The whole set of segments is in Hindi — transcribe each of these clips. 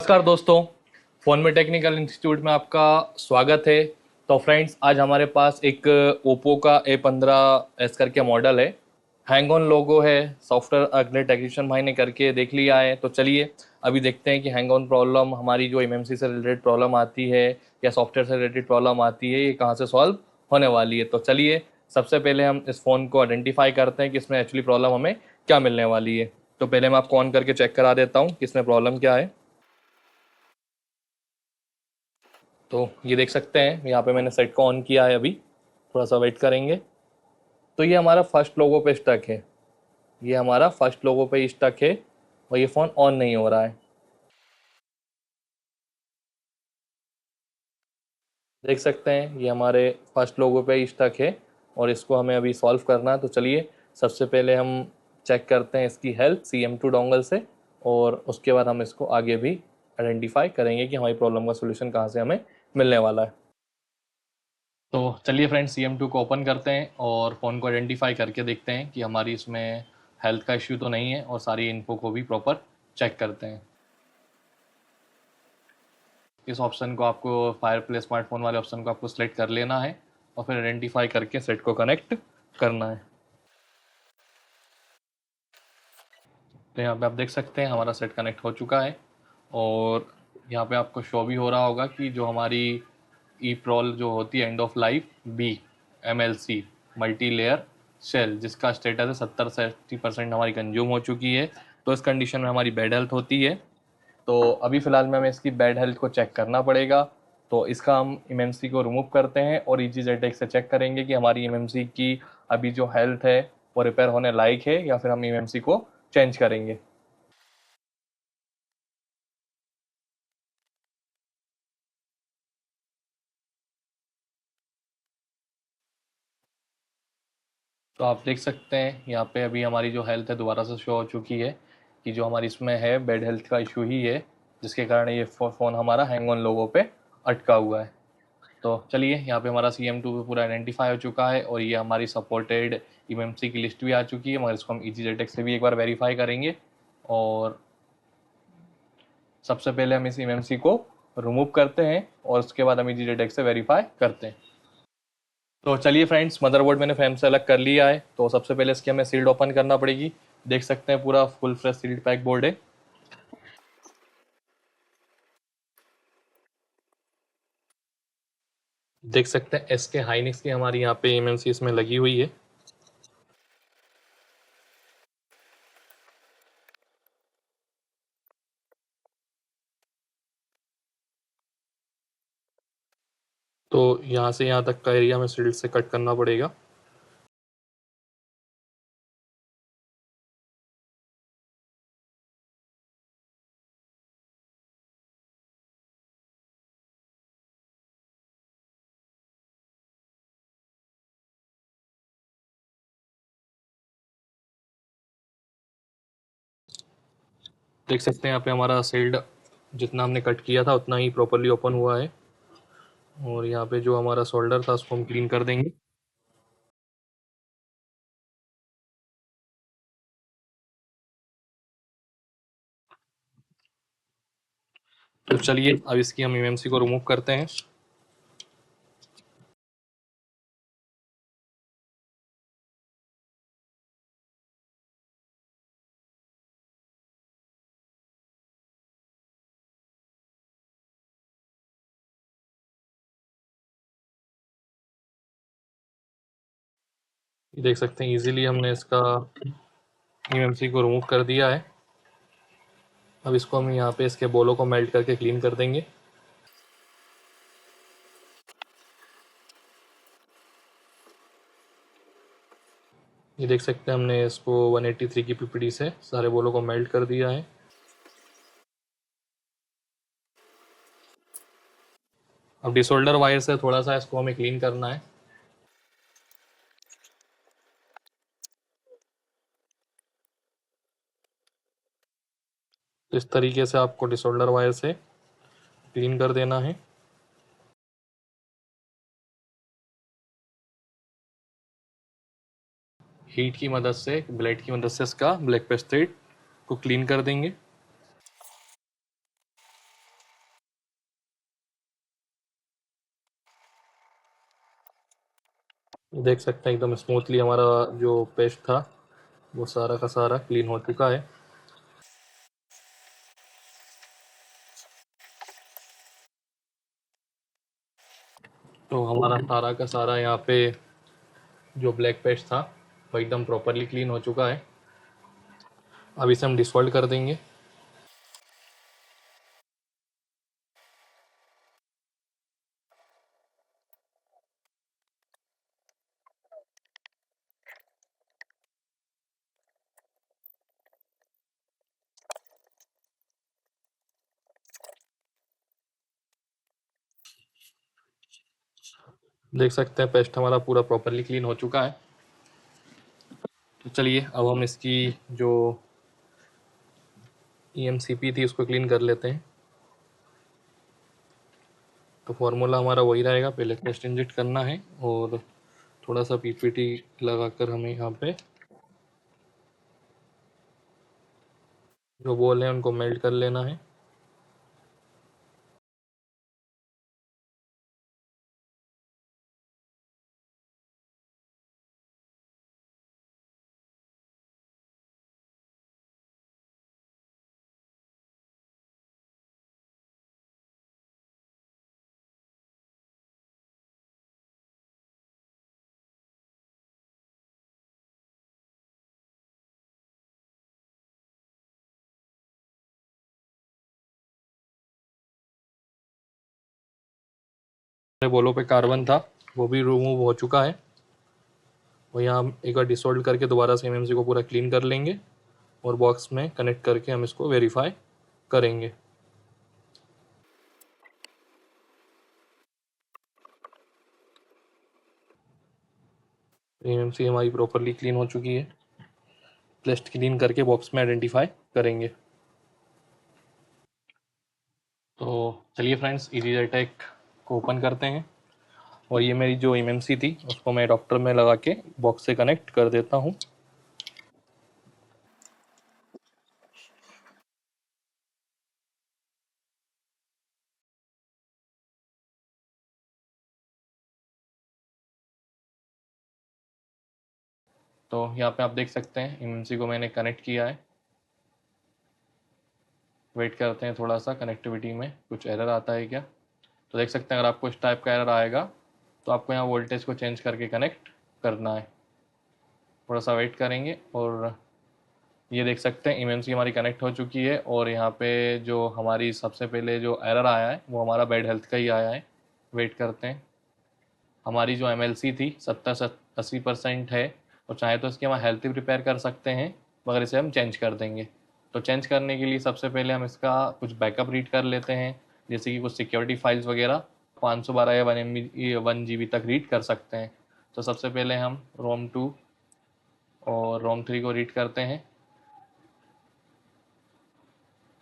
नमस्कार दोस्तों, फ़ोन में टेक्निकल इंस्टीट्यूट में आपका स्वागत है। तो फ्रेंड्स, आज हमारे पास एक ओप्पो का A15s करके मॉडल है। हैंग ऑन लोगो है, सॉफ्टवेयर अगले टेक्नीशियन भाई ने करके देख लिया है। तो चलिए अभी देखते हैं कि हैंग ऑन प्रॉब्लम हमारी जो एमएमसी से रिलेटेड प्रॉब्लम आती है या सॉफ्टवेयर से रिलेटेड प्रॉब्लम आती है, ये कहाँ से सॉल्व होने वाली है। तो चलिए सबसे पहले हम इस फ़ोन को आइडेंटिफाई करते हैं कि इसमें एक्चुअली प्रॉब्लम हमें क्या मिलने वाली है। तो पहले मैं आपको ऑन करके चेक करा देता हूँ कि इसमें प्रॉब्लम क्या है। तो ये देख सकते हैं यहाँ पे मैंने सेट को ऑन किया है। अभी थोड़ा सा वेट करेंगे। तो ये हमारा फर्स्ट लोगो पे स्टक है। ये हमारा फर्स्ट लोगो पे स्टक है और ये फ़ोन ऑन नहीं हो रहा है। देख सकते हैं ये हमारे फर्स्ट लोगो पे स्टक है और इसको हमें अभी सॉल्व करना है। तो चलिए सबसे पहले हम चेक करते हैं इसकी हेल्थ CM2 डोंगल से और उसके बाद हम इसको आगे भी आइडेंटिफाई करेंगे कि हमारी प्रॉब्लम का सोल्यूशन कहाँ से हमें मिलने वाला है। तो चलिए फ्रेंड्स, CM2 को ओपन करते हैं और फ़ोन को आइडेंटिफाई करके देखते हैं कि हमारी इसमें हेल्थ का इश्यू तो नहीं है और सारी इन्फो को भी प्रॉपर चेक करते हैं। इस ऑप्शन को आपको फायर प्ले स्मार्टफोन वाले ऑप्शन को आपको सेलेक्ट कर लेना है और फिर आइडेंटिफाई करके सेट को कनेक्ट करना है। तो यहाँ पे आप देख सकते हैं हमारा सेट कनेक्ट हो चुका है और यहाँ पे आपको शो भी हो रहा होगा कि जो हमारी ई प्रोल जो होती है end of life BMLC multi layer shell, जिसका स्टेटस है 70 से 80% हमारी कंज्यूम हो चुकी है। तो इस कंडीशन में हमारी बैड हेल्थ होती है। तो अभी फ़िलहाल में हमें इसकी बैड हेल्थ को चेक करना पड़ेगा। तो इसका हम एमएमसी को रिमूव करते हैं और EGZX से चेक करेंगे कि हमारी एमएमसी की अभी जो हेल्थ है वो रिपेयर होने लायक है या फिर हम एमएमसी को चेंज करेंगे। तो आप देख सकते हैं यहाँ पे अभी हमारी जो हेल्थ है दोबारा से शो हो चुकी है कि जो हमारी इसमें है बैड हेल्थ का इशू ही है, जिसके कारण ये फ़ोन हमारा हैंग ऑन लोगों पे अटका हुआ है। तो चलिए यहाँ पे हमारा CM2 पे पूरा आइडेंटिफाई हो चुका है और ये हमारी सपोर्टेड एमएमसी की लिस्ट भी आ चुकी है, मगर इसको हम EGZX से भी एक बार वेरीफाई करेंगे। और सबसे पहले हम इस एमएमसी को रिमूव करते हैं और उसके बाद हम EGZX से वेरीफाई करते हैं। तो चलिए फ्रेंड्स, मदरबोर्ड मैंने फ्रेम से अलग कर लिया है। तो सबसे पहले इसकी हमें सील्ड ओपन करना पड़ेगी। देख सकते हैं पूरा full fresh sealed pack board है। देख सकते हैं SK हाइनिक्स की हमारी यहाँ पे एमएमसी इसमें लगी हुई है। तो यहाँ से यहाँ तक का एरिया में सील्ड से कट करना पड़ेगा। देख सकते हैं यहाँ पे हमारा सील्ड जितना हमने कट किया था उतना ही प्रॉपरली ओपन हुआ है और यहाँ पे जो हमारा सोल्डर था उसको हम क्लीन कर देंगे। तो चलिए अब इसकी हम एमएमसी को रिमूव करते हैं। ये देख सकते हैं इजीली हमने इसका एमएमसी को रिमूव कर दिया है। अब इसको हम यहाँ पे इसके बोलों को मेल्ट करके क्लीन कर देंगे। ये देख सकते हैं हमने इसको 183 की पीपीडी से सारे बोलों को मेल्ट कर दिया है। अब डिसोल्डर वायर से थोड़ा सा इसको हमें क्लीन करना है। तो इस तरीके से आपको डिसोल्डर वायर से क्लीन कर देना है। हीट की मदद से, ब्लेड की मदद से इसका ब्लैक पेस्टेड को क्लीन कर देंगे। देख सकते हैं एकदम स्मूथली हमारा जो पेस्ट था वो सारा का सारा क्लीन हो चुका है। तो हमारा सारा का सारा यहाँ पे जो ब्लैक पेस्ट था वो एकदम प्रॉपरली क्लीन हो चुका है। अब इसे हम डिसॉल्व कर देंगे। देख सकते हैं पेस्ट हमारा पूरा प्रॉपरली क्लीन हो चुका है। तो चलिए अब हम इसकी जो EMCP थी उसको क्लीन कर लेते हैं। तो फॉर्मूला हमारा वही रहेगा, पहले पेस्ट इंजेक्ट करना है और थोड़ा सा PPT लगाकर हमें यहाँ पे जो बॉल है उनको मेल्ट कर लेना है। बॉलों पे कार्बन था वो भी रिमूव हो चुका है। और यहाँ हम एक बार डिसॉल्व करके दोबारा से MMC को पूरा क्लीन कर लेंगे और बॉक्स में कनेक्ट करके हम इसको वेरीफाई करेंगे। MMC हमारी प्रॉपरली क्लीन हो चुकी है। पेस्ट क्लीन करके बॉक्स में आइडेंटिफाई करेंगे। तो चलिए फ्रेंड्स इजी टेक को ओपन करते हैं और ये मेरी जो MMC थी उसको मैं डॉक्टर में लगा के बॉक्स से कनेक्ट कर देता हूँ। तो यहाँ पे आप देख सकते हैं MMC को मैंने कनेक्ट किया है। वेट करते हैं थोड़ा सा, कनेक्टिविटी में कुछ एरर आता है क्या। तो देख सकते हैं अगर आपको इस टाइप का एरर आएगा तो आपको यहाँ वोल्टेज को चेंज करके कनेक्ट करना है। थोड़ा सा वेट करेंगे और ये देख सकते हैं MMC हमारी कनेक्ट हो चुकी है। और यहाँ पे जो हमारी सबसे पहले जो एरर आया है वो हमारा बैड हेल्थ का ही आया है। वेट करते हैं। हमारी जो MLC थी 70-80% है और चाहे तो इसकी हम हेल्थ भी प्रिपेयर कर सकते हैं, मगर इसे हम चेंज कर देंगे। तो चेंज करने के लिए सबसे पहले हम इसका कुछ बैकअप रीड कर लेते हैं, जैसे कि कुछ सिक्योरिटी फाइल्स वगैरह 512 या 1 GB तक रीड कर सकते हैं। तो सबसे पहले हम ROM 2 और ROM 3 को रीड करते हैं।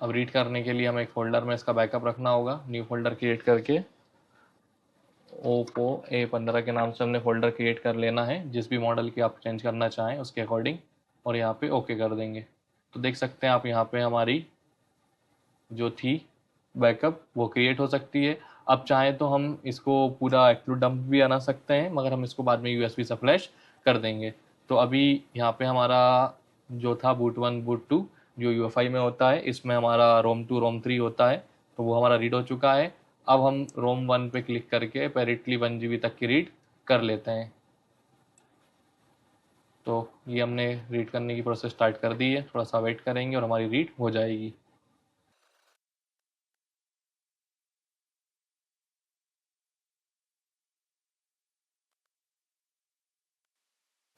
अब रीड करने के लिए हमें एक फ़ोल्डर में इसका बैकअप रखना होगा। न्यू फोल्डर क्रिएट करके ओप्पो A15 के नाम से हमने फ़ोल्डर क्रिएट कर लेना है, जिस भी मॉडल की आप चेंज करना चाहें उसके अकॉर्डिंग, और यहाँ पे ओके कर देंगे। तो देख सकते हैं आप यहाँ पे हमारी जो थी बैकअप वो क्रिएट हो सकती है। अब चाहें तो हम इसको पूरा एक्सक्लूड डंप भी बना सकते हैं, मगर हम इसको बाद में USB से फ्लैश कर देंगे। तो अभी यहाँ पे हमारा जो था boot 1 boot 2 जो UEFI में होता है, इसमें हमारा ROM 2 ROM 3 होता है, तो वो हमारा रीड हो चुका है। अब हम ROM 1 पे क्लिक करके पैरेटली 1 GB तक की रीड कर लेते हैं। तो ये हमने रीड करने की प्रोसेस स्टार्ट कर दी है। थोड़ा सा वेट करेंगे और हमारी रीड हो जाएगी।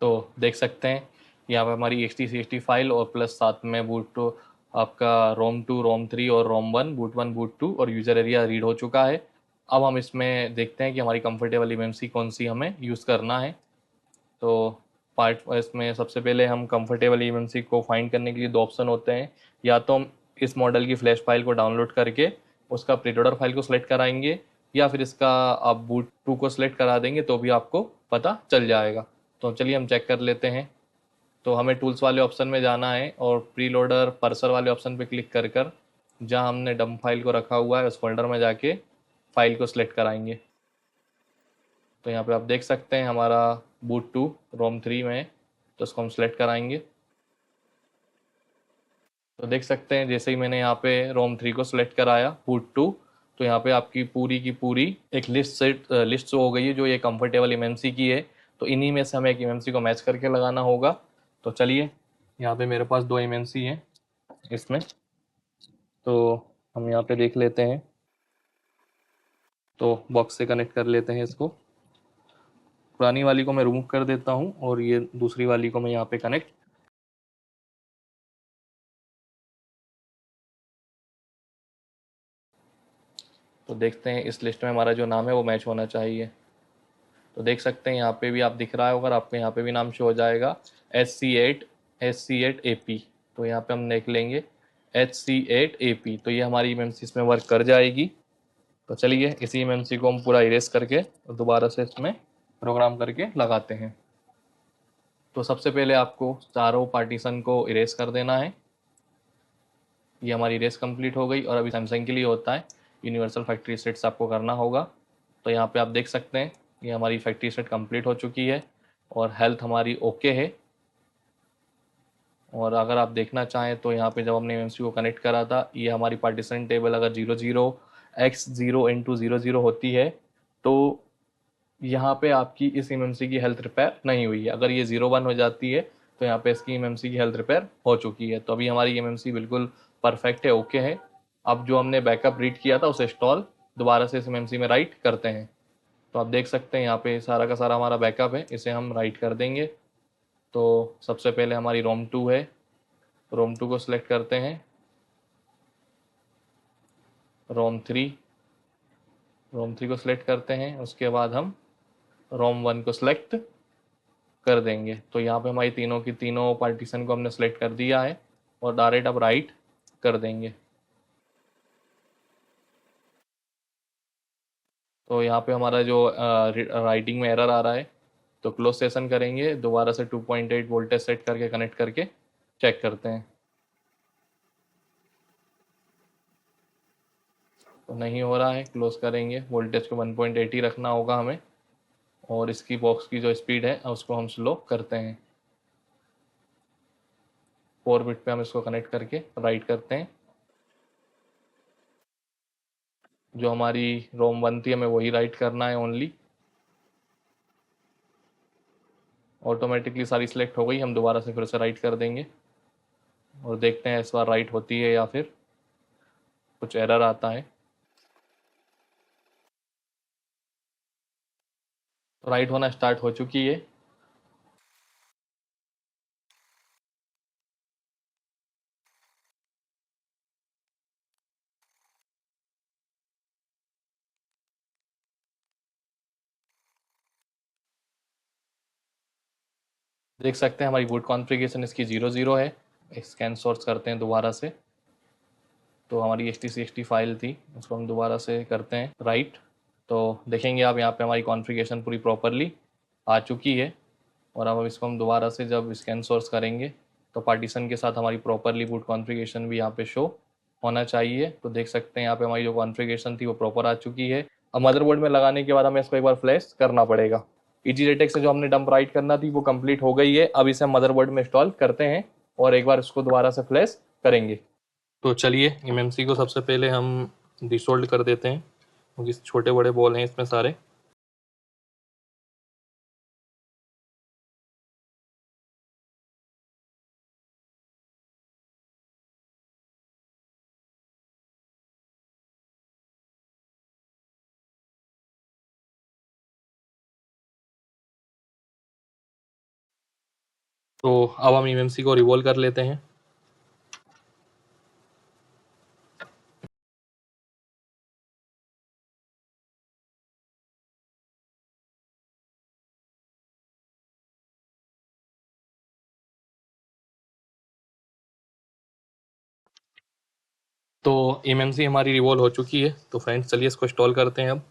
तो देख सकते हैं यहाँ पे हमारी HTCHT फाइल और प्लस साथ में बूट टू आपका ROM 2 ROM 3 और ROM 1 boot 1 boot 2 और यूज़र एरिया रीड हो चुका है। अब हम इसमें देखते हैं कि हमारी कंफर्टेबल MMC कौन सी हमें यूज़ करना है। तो पार्ट इसमें सबसे पहले हम कंफर्टेबल MMC को फाइंड करने के लिए दो ऑप्शन होते हैं। या तो हम इस मॉडल की फ्लैश फाइल को डाउनलोड करके उसका प्रीलोडर फाइल को सिलेक्ट कराएंगे, या फिर इसका आप boot 2 को सिलेक्ट करा देंगे तो भी आपको पता चल जाएगा। तो चलिए हम चेक कर लेते हैं। तो हमें टूल्स वाले ऑप्शन में जाना है और प्रीलोडर पर्सर वाले ऑप्शन पे क्लिक कर कर जहाँ हमने डंप फाइल को रखा हुआ है उस फोल्डर में जाके फाइल को सिलेक्ट कराएंगे। तो यहाँ पे आप देख सकते हैं हमारा बूट टू रोम 3 में, तो इसको हम सेलेक्ट कराएंगे। तो देख सकते हैं जैसे ही मैंने यहाँ पे रोम 3 को सिलेक्ट कराया बूट टू, तो यहाँ पे आपकी पूरी की पूरी एक लिस्ट हो गई है जो ये कंफर्टेबल एमएमसी की है। तो इन्हीं में से हमें एक एमएमसी को मैच करके लगाना होगा। तो चलिए, यहाँ पे मेरे पास दो एमएमसी हैं इसमें, तो हम यहाँ पे देख लेते हैं। तो बॉक्स से कनेक्ट कर लेते हैं इसको। पुरानी वाली को मैं रिमूव कर देता हूँ और ये दूसरी वाली को मैं यहाँ पे कनेक्ट। तो देखते हैं इस लिस्ट में हमारा जो नाम है वो मैच होना चाहिए। तो देख सकते हैं यहाँ पे भी आप दिख रहा है होगा, आपको यहाँ पे भी नाम शो हो जाएगा SC8 तो यहाँ पे हम देख लेंगे HC8AP, तो ये हमारी एमएमसी इसमें वर्क कर जाएगी। तो चलिए इसी एमएमसी को हम पूरा इरेज करके दोबारा से इसमें प्रोग्राम करके लगाते हैं। तो सबसे पहले आपको चारों पार्टीशन को इरेज कर देना है। ये हमारी रेस कंप्लीट हो गई और अभी सैमसंग के लिए होता है यूनिवर्सल फैक्ट्री सेट्स आपको करना होगा। तो यहाँ पे आप देख सकते हैं ये हमारी फैक्ट्री सेट कंप्लीट हो चुकी है और हेल्थ हमारी ओके है। और अगर आप देखना चाहें तो यहाँ पे जब हमने एमएमसी को कनेक्ट करा था, ये हमारी पार्टीशन टेबल अगर 00x0x0 होती है तो यहाँ पे आपकी इस एमएमसी की हेल्थ रिपेयर नहीं हुई है। अगर ये 01 हो जाती है तो यहाँ पे इसकी एमएमसी की हेल्थ रिपेयर हो चुकी है। तो अभी हमारी एमएमसी बिल्कुल परफेक्ट है, ओके है। अब जो हमने बैकअप रीड किया था उसे इंस्टॉल दोबारा से इस एमएमसी में राइट करते हैं। तो आप देख सकते हैं यहाँ पे सारा का सारा हमारा बैकअप है, इसे हम राइट कर देंगे। तो सबसे पहले हमारी रोम 2 है, रोम 2 को सिलेक्ट करते हैं। रोम 3, रोम 3 को सिलेक्ट करते हैं। उसके बाद हम रोम 1 को सिलेक्ट कर देंगे। तो यहाँ पे हमारी तीनों की तीनों पार्टीशन को हमने सेलेक्ट कर दिया है और डायरेक्ट अब राइट कर देंगे। तो यहाँ पे हमारा जो राइटिंग में एरर आ रहा है, तो क्लोज सेशन करेंगे, दोबारा से 2.8 वोल्टेज सेट करके कनेक्ट करके चेक करते हैं। तो नहीं हो रहा है, क्लोज करेंगे, वोल्टेज को 1.8 ही रखना होगा हमें। और इसकी बॉक्स की जो स्पीड है उसको हम स्लो करते हैं। 4 बिट पे हम इसको कनेक्ट करके राइट करते हैं। जो हमारी रोम 1 थी हमें वही राइट करना है ओनली। ऑटोमेटिकली सारी सिलेक्ट हो गई, हम दोबारा से फिर से राइट कर देंगे और देखते हैं इस बार राइट होती है या फिर कुछ एरर आता है। तो राइट होना स्टार्ट हो चुकी है। देख सकते हैं हमारी बूट कॉन्फ़िगरेशन इसकी 00 है। स्कैन सोर्स करते हैं दोबारा से। तो हमारी HTCXT फाइल थी, उसको हम दोबारा से करते हैं राइट। तो देखेंगे आप यहाँ पे हमारी कॉन्फ़िगरेशन पूरी प्रॉपरली आ चुकी है। और अब इसको हम दोबारा से जब स्कैन सोर्स करेंगे तो पार्टीशन के साथ हमारी प्रॉपरली बूट कॉन्फ़िगरेशन भी यहाँ पे शो होना चाहिए। तो देख सकते हैं यहाँ पे हमारी जो कॉन्फ़िगरेशन थी वो प्रॉपर आ चुकी है। अब मदरबोर्ड में लगाने के बाद हमें इसको एक बार फ्लैश करना पड़ेगा। EGRTX से जो हमने डंप राइट करना थी वो कंप्लीट हो गई है। अब इसे हम मदरबोर्ड में इंस्टॉल करते हैं और एक बार इसको दोबारा से फ्लैश करेंगे। तो चलिए एमएमसी को सबसे पहले हम डिसोल्ड कर देते हैं क्योंकि छोटे बड़े बॉल हैं इसमें सारे। तो अब हम एमएमसी को रिवॉल्व कर लेते हैं। तो एमएमसी हमारी रिवॉल्व हो चुकी है। तो फ्रेंड्स चलिए इसको इंस्टॉल करते हैं अब।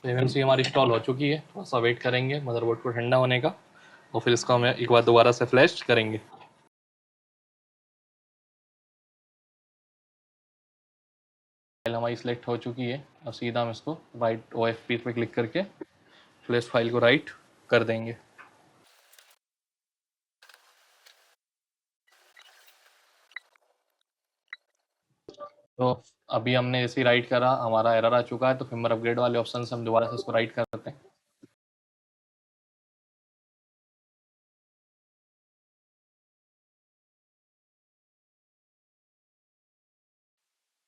एमएमसी हमारी इंस्टॉल हो चुकी है, थोड़ा सा वेट करेंगे मदरबोर्ड को ठंडा होने का। और फिर इसको हम एक बार दोबारा से फ्लैश करेंगे। फाइल हमारी सिलेक्ट हो चुकी है। अब सीधा हम इसको राइट OFP पे क्लिक करके फ्लैश फाइल को राइट कर देंगे। तो अभी हमने जैसे ही राइट करा हमारा एरर आ चुका है, तो फिर अपग्रेड वाले ऑप्शन से हम दोबारा से इसको राइट करते हैं।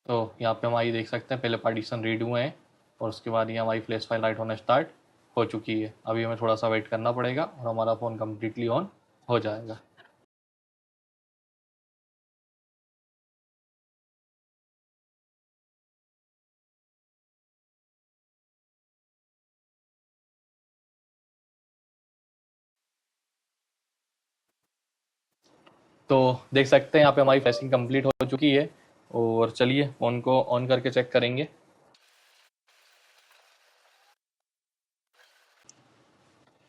तो यहाँ पे हमारी देख सकते हैं पहले पार्टीशन रीड हुए हैं और उसके बाद ये हमारी फ्लैश फाइल राइट होना स्टार्ट हो चुकी है। अभी हमें थोड़ा सा वेट करना पड़ेगा और हमारा फ़ोन कम्प्लीटली ऑन हो जाएगा। तो देख सकते हैं यहाँ पे हमारी फ्लैशिंग कंप्लीट हो चुकी है और चलिए फ़ोन को ऑन करके चेक करेंगे।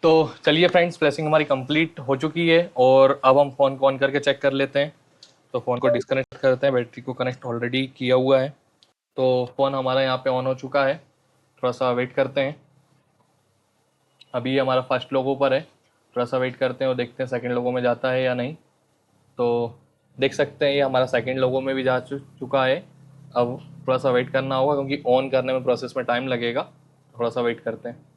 तो चलिए फ्रेंड्स, फ्लैशिंग हमारी कंप्लीट हो चुकी है और अब हम फ़ोन को ऑन करके चेक कर लेते हैं। तो फ़ोन को डिस्कनेक्ट करते हैं, बैटरी को कनेक्ट ऑलरेडी किया हुआ है। तो फ़ोन हमारा यहाँ पे ऑन हो चुका है, थोड़ा सा वेट करते हैं। अभी ये हमारा फर्स्ट लोगो पर है, थोड़ा सा वेट करते हैं और देखते हैं सेकंड लोगो में जाता है या नहीं। तो देख सकते हैं ये हमारा सेकंड लोगो में भी जा चुका है। अब थोड़ा सा वेट करना होगा क्योंकि ऑन करने में प्रोसेस में टाइम लगेगा, थोड़ा सा वेट करते हैं।